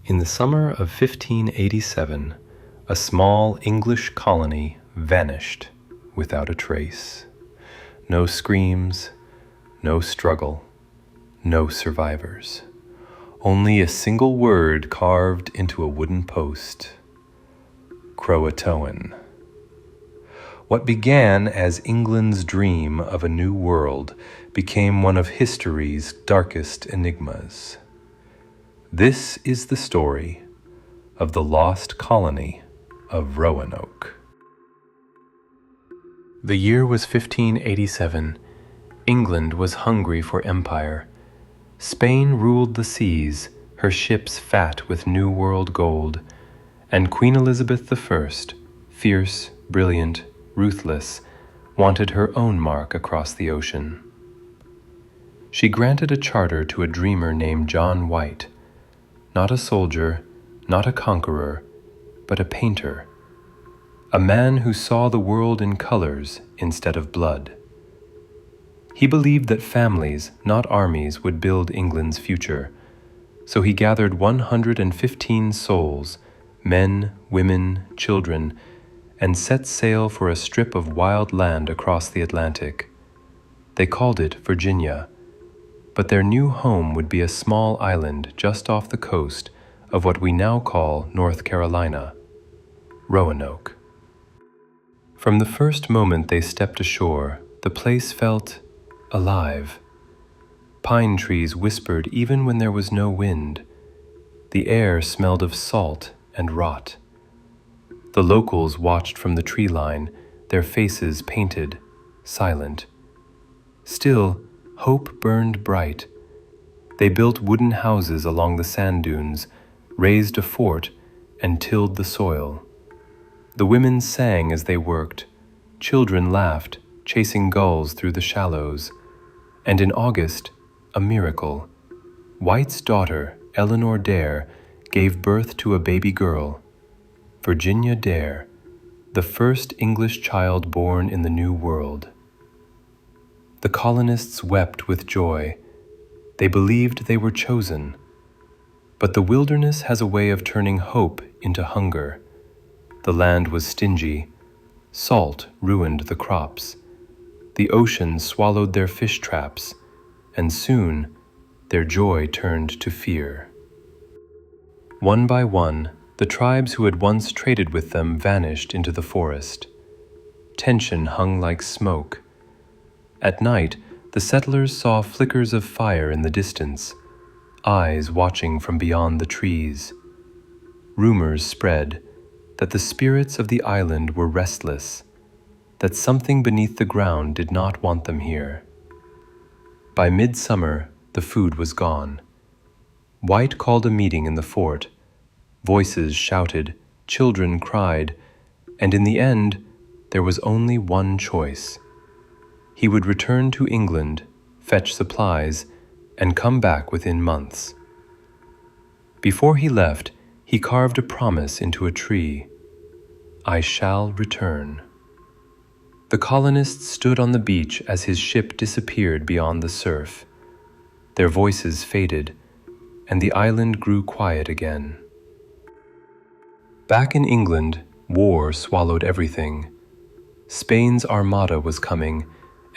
In the summer of 1587, a small English colony vanished without a trace. No screams, no struggle, no survivors. Only a single word carved into a wooden post: CROATOAN. What began as England's dream of a new world became one of history's darkest enigmas. This is the story of the Lost Colony of Roanoke. The year was 1587. England was hungry for empire. Spain ruled the seas, her ships fat with New World gold, and Queen Elizabeth I, fierce, brilliant, ruthless, wanted her own mark across the ocean. She granted a charter to a dreamer named John White, not a soldier, not a conqueror, but a painter, a man who saw the world in colors instead of blood. He believed that families, not armies, would build England's future, so he gathered 115 souls, men, women, children, and set sail for a strip of wild land across the Atlantic. They called it Virginia, but their new home would be a small island just off the coast of what we now call North Carolina, Roanoke. From the first moment they stepped ashore, the place felt alive. Pine trees whispered even when there was no wind. The air smelled of salt and rot. The locals watched from the tree line, their faces painted, silent. Still, hope burned bright. They built wooden houses along the sand dunes, raised a fort, and tilled the soil. The women sang as they worked. Children laughed, chasing gulls through the shallows. And in August, a miracle. White's daughter, Eleanor Dare, gave birth to a baby girl, Virginia Dare, the first English child born in the New World. The colonists wept with joy. They believed they were chosen. But the wilderness has a way of turning hope into hunger. The land was stingy. Salt ruined the crops. The ocean swallowed their fish traps, and soon their joy turned to fear. One by one, the tribes who had once traded with them vanished into the forest. Tension hung like smoke. At night, the settlers saw flickers of fire in the distance, eyes watching from beyond the trees. Rumors spread that the spirits of the island were restless, that something beneath the ground did not want them here. By midsummer, the food was gone. White called a meeting in the fort. Voices shouted, children cried, and in the end, there was only one choice. He would return to England, fetch supplies, and come back within months. Before he left, he carved a promise into a tree: "I shall return." The colonists stood on the beach as his ship disappeared beyond the surf. Their voices faded, and the island grew quiet again. Back in England, war swallowed everything. Spain's armada was coming,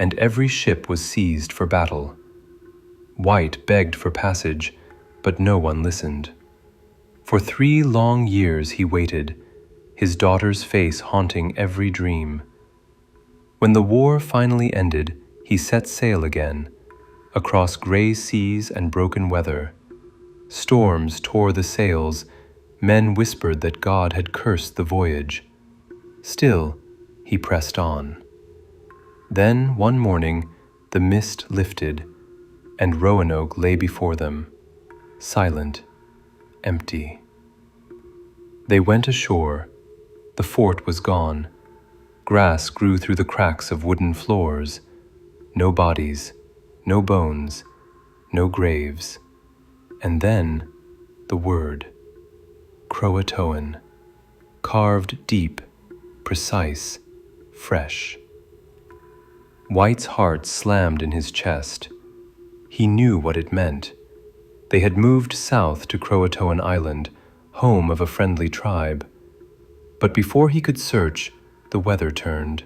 and every ship was seized for battle. White begged for passage, but no one listened. For 3 long years he waited, his daughter's face haunting every dream. When the war finally ended, he set sail again, across gray seas and broken weather. Storms tore the sails, men whispered that God had cursed the voyage. Still, he pressed on. Then, one morning, the mist lifted, and Roanoke lay before them, silent, empty. They went ashore. The fort was gone. Grass grew through the cracks of wooden floors. No bodies, no bones, no graves. And then, the word: CROATOAN, carved deep, precise, fresh. White's heart slammed in his chest. He knew what it meant. They had moved south to CROATOAN Island, home of a friendly tribe. But before he could search, the weather turned.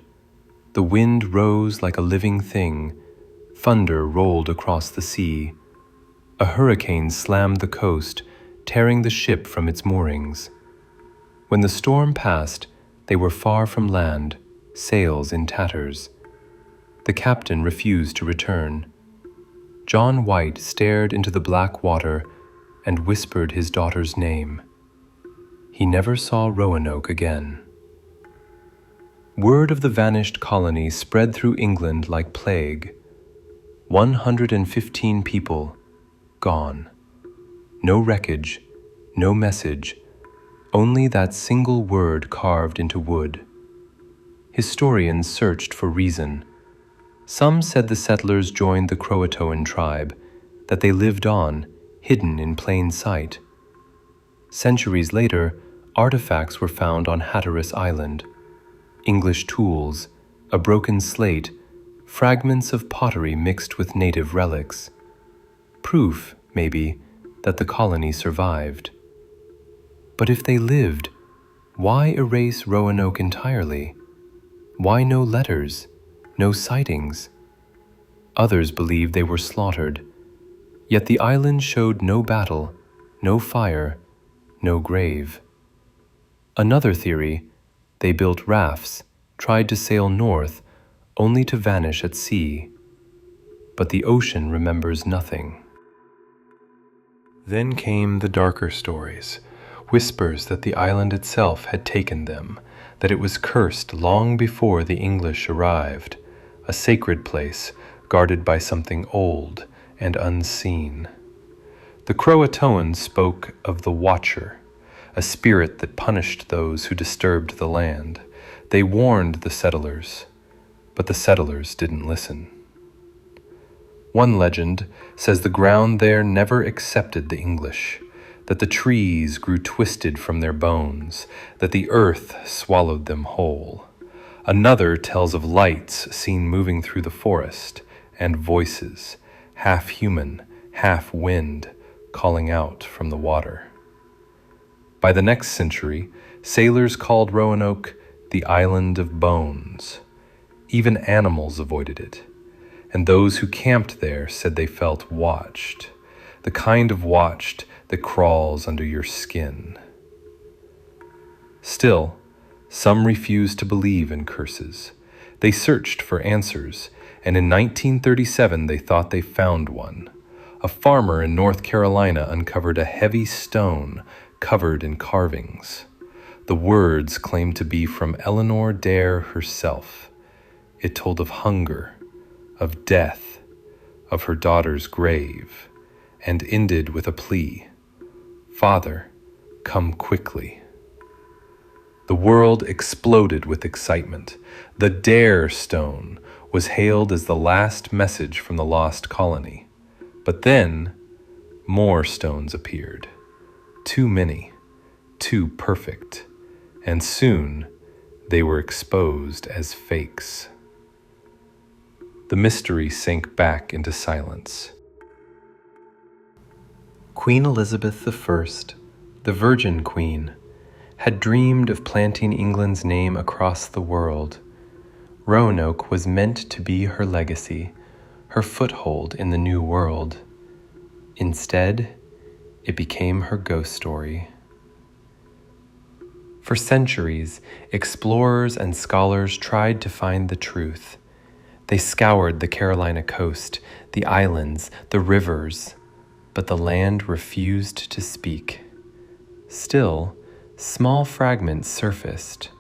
The wind rose like a living thing. Thunder rolled across the sea. A hurricane slammed the coast, tearing the ship from its moorings. When the storm passed, they were far from land, sails in tatters. The captain refused to return. John White stared into the black water and whispered his daughter's name. He never saw Roanoke again. Word of the vanished colony spread through England like plague. 115 people gone. No wreckage, no message, only that single word carved into wood. Historians searched for reason. Some said the settlers joined the CROATOAN tribe, that they lived on, hidden in plain sight. Centuries later, artifacts were found on Hatteras Island. English tools, a broken slate, fragments of pottery mixed with native relics. Proof, maybe, that the colony survived. But if they lived, why erase Roanoke entirely? Why no letters, no sightings? Others believed they were slaughtered, yet the island showed no battle, no fire, no grave. Another theory, they built rafts, tried to sail north, only to vanish at sea. But the ocean remembers nothing. Then came the darker stories, whispers that the island itself had taken them, that it was cursed long before the English arrived, a sacred place guarded by something old and unseen. The CROATOAN spoke of the Watcher, a spirit that punished those who disturbed the land. They warned the settlers, but the settlers didn't listen. One legend says the ground there never accepted the English, that the trees grew twisted from their bones, that the earth swallowed them whole. Another tells of lights seen moving through the forest, and voices, half human, half wind, calling out from the water. By the next century, sailors called Roanoke the Island of Bones. Even animals avoided it, and those who camped there said they felt watched, the kind of watched that crawls under your skin. Still, some refused to believe in curses. They searched for answers, and in 1937 they thought they found one. A farmer in North Carolina uncovered a heavy stone covered in carvings. The words claimed to be from Eleanor Dare herself. It told of hunger, of death, of her daughter's grave, and ended with a plea, "Father, come quickly." The world exploded with excitement. The Dare Stone was hailed as the last message from the lost colony. But then, more stones appeared. Too many, too perfect, and soon they were exposed as fakes. The mystery sank back into silence. Queen Elizabeth I, the Virgin Queen, had dreamed of planting England's name across the world. Roanoke was meant to be her legacy, her foothold in the New World. Instead, it became her ghost story. For centuries, explorers and scholars tried to find the truth. They scoured the Carolina coast, the islands, the rivers, but the land refused to speak. Still, small fragments surfaced.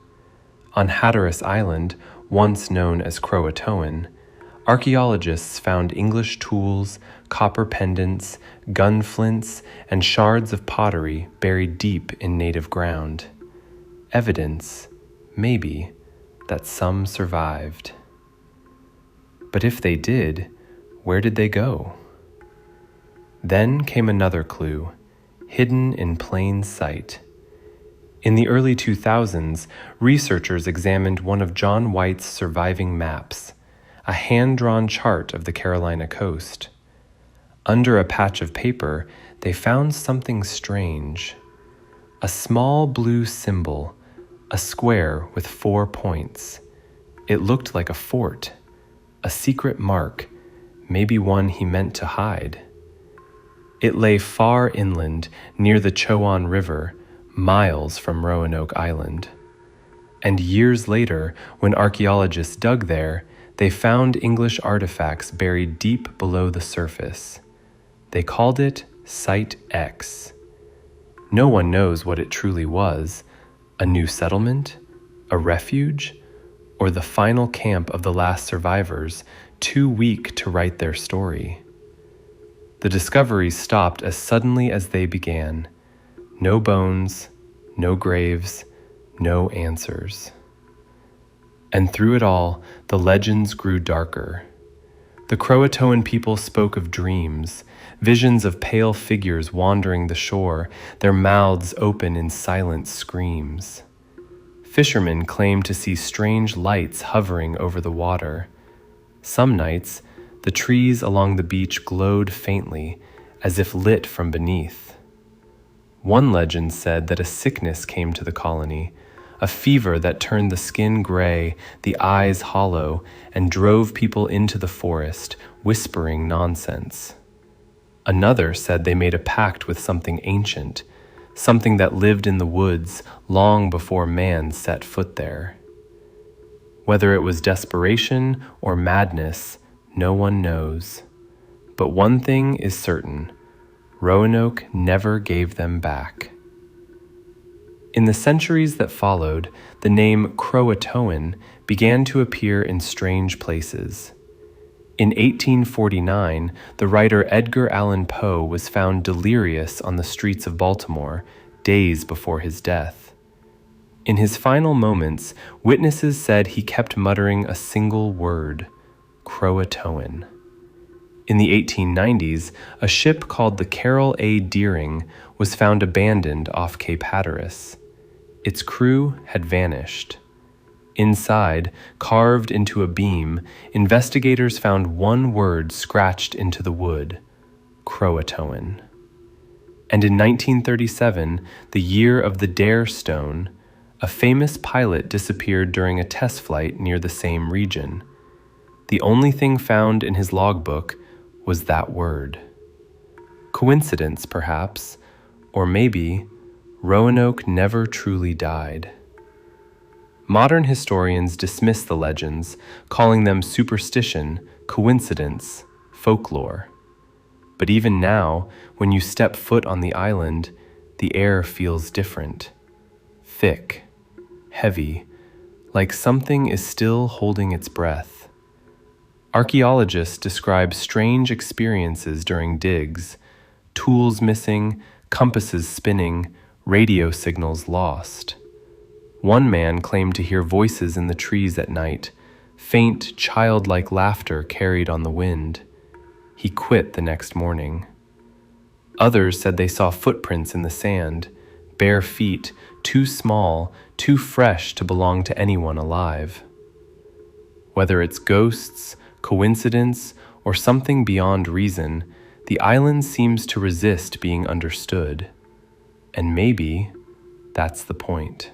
On Hatteras Island, once known as CROATOAN, archaeologists found English tools, copper pendants, gun flints, and shards of pottery buried deep in native ground. Evidence, maybe, that some survived. But if they did, where did they go? Then came another clue, hidden in plain sight. In the early 2000s, researchers examined one of John White's surviving maps, a hand-drawn chart of the Carolina coast. Under a patch of paper, they found something strange. A small blue symbol, a square with 4 points. It looked like a fort, a secret mark, maybe one he meant to hide. It lay far inland, near the CROATOAN River, miles from Roanoke Island. And years later, when archaeologists dug there, they found English artifacts buried deep below the surface. They called it Site X. No one knows what it truly was, a new settlement, a refuge, or the final camp of the last survivors, too weak to write their story. The discoveries stopped as suddenly as they began. No bones, no graves, no answers. And through it all, the legends grew darker. The CROATOAN people spoke of dreams, visions of pale figures wandering the shore, their mouths open in silent screams. Fishermen claimed to see strange lights hovering over the water. Some nights, the trees along the beach glowed faintly, as if lit from beneath. One legend said that a sickness came to the colony, a fever that turned the skin gray, the eyes hollow, and drove people into the forest, whispering nonsense. Another said they made a pact with something ancient, something that lived in the woods long before man set foot there. Whether it was desperation or madness, no one knows. But one thing is certain: Roanoke never gave them back. In the centuries that followed, the name CROATOAN began to appear in strange places. In 1849, the writer Edgar Allan Poe was found delirious on the streets of Baltimore, days before his death. In his final moments, witnesses said he kept muttering a single word: CROATOAN. In the 1890s, a ship called the Carroll A. Deering was found abandoned off Cape Hatteras. Its crew had vanished. Inside, carved into a beam, investigators found one word scratched into the wood: CROATOAN. And in 1937, the year of the Dare Stone, a famous pilot disappeared during a test flight near the same region. The only thing found in his logbook was that word. Coincidence, perhaps, or maybe Roanoke never truly died. Modern historians dismiss the legends, calling them superstition, coincidence, folklore. But even now, when you step foot on the island, the air feels different. Thick, heavy, like something is still holding its breath. Archaeologists describe strange experiences during digs: tools missing, compasses spinning, radio signals lost. One man claimed to hear voices in the trees at night, faint, childlike laughter carried on the wind. He quit the next morning. Others said they saw footprints in the sand, bare feet, too small, too fresh to belong to anyone alive. Whether it's ghosts, coincidence, or something beyond reason, the island seems to resist being understood. And maybe that's the point.